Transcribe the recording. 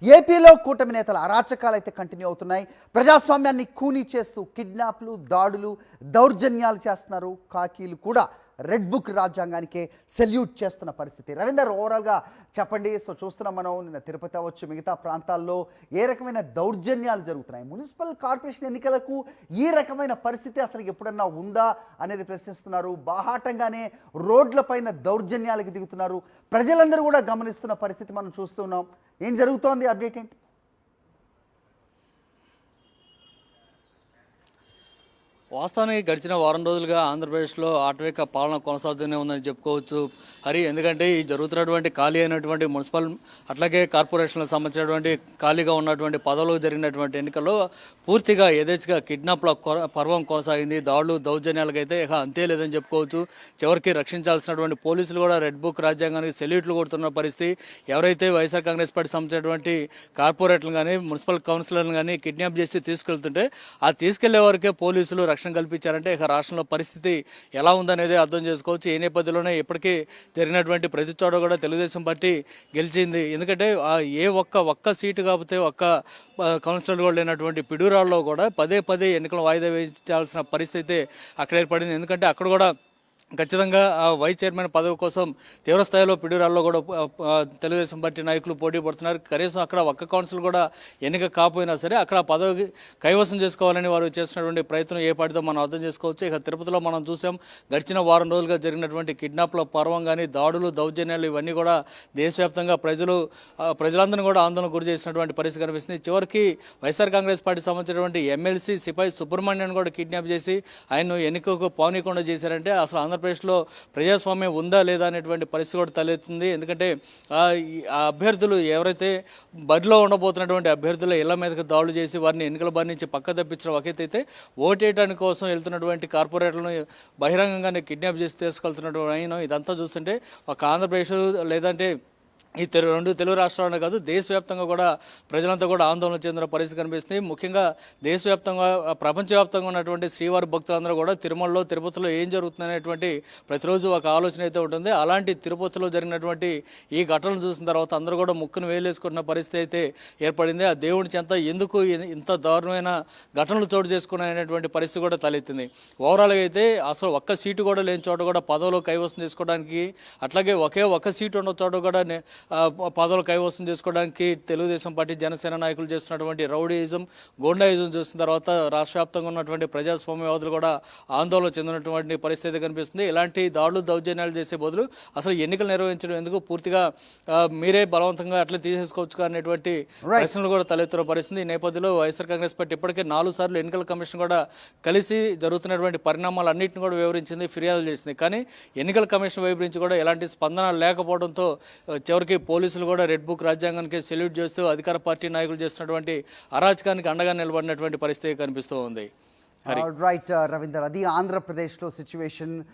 ఏపీలో కూటమి నేతల అరాచకాలు అయితే కంటిన్యూ అవుతున్నాయి. ప్రజాస్వామ్యాన్ని కూనీ చేస్తూ కిడ్నాప్లు, దాడులు, దౌర్జన్యాలు చేస్తున్నారు. కాకీలు కూడా రెడ్ బుక్ రాజ్యాంగానికే సెల్యూట్ చేస్తున్న పరిస్థితి. రవీందర్, ఓవరాల్గా చెప్పండి. చూస్తున్నాం మనం నిన్న తిరుపతి అవ్వచ్చు, మిగతా ప్రాంతాల్లో ఏ రకమైన దౌర్జన్యాలు జరుగుతున్నాయి? మున్సిపల్ కార్పొరేషన్ ఎన్నికలకు ఈ రకమైన పరిస్థితి అసలు ఎప్పుడన్నా ఉందా అనేది ప్రశ్నిస్తున్నారు. బాహాటంగానే రోడ్లపైన దౌర్జన్యాలకు దిగుతున్నారు. ప్రజలందరూ కూడా గమనిస్తున్న పరిస్థితి మనం చూస్తున్నాం. ఏం జరుగుతోంది? అప్డేట్ ఏంటి? వాస్తవానికి గడిచిన వారం రోజులుగా ఆంధ్రప్రదేశ్లో ఆటవిక పాలన కొనసాగుతూనే ఉందని చెప్పుకోవచ్చు హరి. ఎందుకంటే ఈ జరుగుతున్నటువంటి ఖాళీ అయినటువంటి మున్సిపల్ అట్లాగే కార్పొరేషన్లకు సంబంధించినటువంటి ఖాళీగా ఉన్నటువంటి పదవులకు జరిగినటువంటి ఎన్నికల్లో పూర్తిగా యథేచ్ఛగా కిడ్నాప్ల పర్వం కొనసాగింది. దాడులు దౌర్జన్యాలకు అయితే అంతే లేదని చెప్పుకోవచ్చు. చివరికి రక్షించాల్సినటువంటి పోలీసులు కూడా రెడ్ బుక్ రాజ్యాంగానికి సెల్యూట్లు కొడుతున్న పరిస్థితి. ఎవరైతే వైఎస్ఆర్ కాంగ్రెస్ పార్టీ సంబంధించినటువంటి కార్పొరేటర్లు కానీ మున్సిపల్ కౌన్సిలర్లు కానీ కిడ్నాప్ చేసి తీసుకెళ్తుంటే ఆ తీసుకెళ్లే వరకే పోలీసులు రక్షణ కల్పించారంటే రాష్ట్రంలో పరిస్థితి ఎలా ఉందనేది అర్థం చేసుకోవచ్చు. ఈ నేపథ్యంలోనే ఇప్పటికీ జరిగినటువంటి ప్రతి చోట కూడా తెలుగుదేశం పార్టీ గెలిచింది. ఎందుకంటే ఒక్క సీటు కాకపోతే ఒక్క కౌన్సిలర్ కూడా లేనటువంటి పిడుగురాళ్ళలో కూడా పదే పదే ఎన్నికలు వాయిదా వేయించాల్సిన పరిస్థితి అక్కడ ఏర్పడింది. ఎందుకంటే అక్కడ కూడా ఖచ్చితంగా వైస్ చైర్మన్ పదవి కోసం తీవ్రస్థాయిలో పిడుగురాల్లో కూడా తెలుగుదేశం పార్టీ నాయకులు పోటీ పడుతున్నారు. కనీసం అక్కడ ఒక్క కౌన్సిల్ కూడా ఎన్నిక కాకపోయినా సరే అక్కడ పదవి కైవసం చేసుకోవాలని వారు చేస్తున్నటువంటి ప్రయత్నం ఏ పాటితో మనం అర్థం చేసుకోవచ్చు. ఇక తిరుపతిలో మనం చూసాం, గడిచిన వారం రోజులుగా జరిగినటువంటి కిడ్నాప్ల పర్వం కానీ దాడులు దౌర్జన్యాలు ఇవన్నీ కూడా దేశవ్యాప్తంగా ప్రజలందరినీ కూడా ఆందోళన గురి చేసినటువంటి పరిస్థితి కనిపిస్తుంది. చివరికి వైఎస్ఆర్ కాంగ్రెస్ పార్టీ సంబంధించినటువంటి ఎమ్మెల్సీ సిపాయి సుబ్రహ్మణ్యం కూడా కిడ్నాప్ చేసి ఆయన్ను ఎన్నికకు పావనీయకుండా చేశారంటే అసలు ఆంధ్రప్రదేశ్లో ప్రజాస్వామ్యం ఉందా లేదా అనేటువంటి పరిస్థితి కూడా తలెత్తుంది. ఎందుకంటే ఆ అభ్యర్థులు ఎవరైతే బరిలో ఉండబోతున్నటువంటి అభ్యర్థుల ఇళ్ల మీదకి దాడులు చేసి వారిని ఎన్నికల బారి నుంచి పక్క తప్పించడం ఒకటైతే ఓటేయడానికి కోసం వెళ్తున్నటువంటి కార్పొరేటర్లను బహిరంగంగానే కిడ్నాప్ చేసి తీసుకెళ్తున్నటువంటి ఇదంతా చూస్తుంటే ఒక ఆంధ్రప్రదేశ్ లేదంటే ఈ రెండు తెలుగు రాష్ట్రాలనే కాదు దేశవ్యాప్తంగా కూడా ప్రజలంతా కూడా ఆందోళన చెందిన పరిస్థితి కనిపిస్తుంది. ముఖ్యంగా దేశవ్యాప్తంగా ప్రపంచవ్యాప్తంగా ఉన్నటువంటి శ్రీవారి భక్తులందరూ కూడా తిరుమలలో తిరుపతిలో ఏం జరుగుతుందనేటువంటి ప్రతిరోజు ఒక ఆలోచన అయితే ఉంటుంది. అలాంటి తిరుపతిలో జరిగినటువంటి ఈ ఘటనలు చూసిన తర్వాత అందరూ కూడా ముక్కును వేలేసుకున్న పరిస్థితి అయితే ఏర్పడింది. ఆ దేవుడి చెంత ఎందుకు ఇంత దారుణమైన ఘటనలు చోటు చేసుకున్నాయనేటువంటి పరిస్థితి కూడా తలెత్తింది. ఓవరాల్గా అయితే అసలు ఒక్క సీటు కూడా లేని చోట కూడా పదవులు కైవసం చేసుకోవడానికి, అట్లాగే ఒక్క సీటు ఉన్న చోట కూడా పదవులు కైవసం చేసుకోవడానికి తెలుగుదేశం పార్టీ జనసేన నాయకులు చేస్తున్నటువంటి రౌడీయిజం గోండాయిజం చూసిన తర్వాత రాష్ట్ర వ్యాప్తంగా ఉన్నటువంటి ప్రజాస్వామ్యవాదులు కూడా ఆందోళన చెందినటువంటి పరిస్థితి కనిపిస్తుంది. ఇలాంటి దాడులు దౌర్జన్యాలు చేసే బదులు అసలు ఎన్నికలు నిర్వహించడం ఎందుకు, పూర్తిగా మీరే బలవంతంగా అట్లా తీసేసుకోవచ్చు అనేటువంటి ప్రశ్నలు కూడా తలెత్తున్న పరిస్థితి. ఈ నేపథ్యంలో వైఎస్ఆర్ కాంగ్రెస్ పార్టీ ఇప్పటికే 4 సార్లు ఎన్నికల కమిషన్ కూడా కలిసి జరుగుతున్నటువంటి పరిణామాలు అన్నింటిని కూడా వివరించింది, ఫిర్యాదులు చేసింది. కానీ ఎన్నికల కమిషన్ వైపు నుంచి కూడా ఎలాంటి స్పందన లేకపోవడంతో చివరికి పోలీసులు కూడా రెడ్ బుక్ రాజ్యాంగానికి సెల్యూట్ చేస్తూ అధికార పార్టీ నాయకులు చేస్తున్నటువంటి అరాచకానికి అండగా నిలబడినటువంటి పరిస్థితి కనిపిస్తూ ఉంది. రైట్ రవీందర్, అది ఆంధ్రప్రదేశ్లో సిచ్యువేషన్.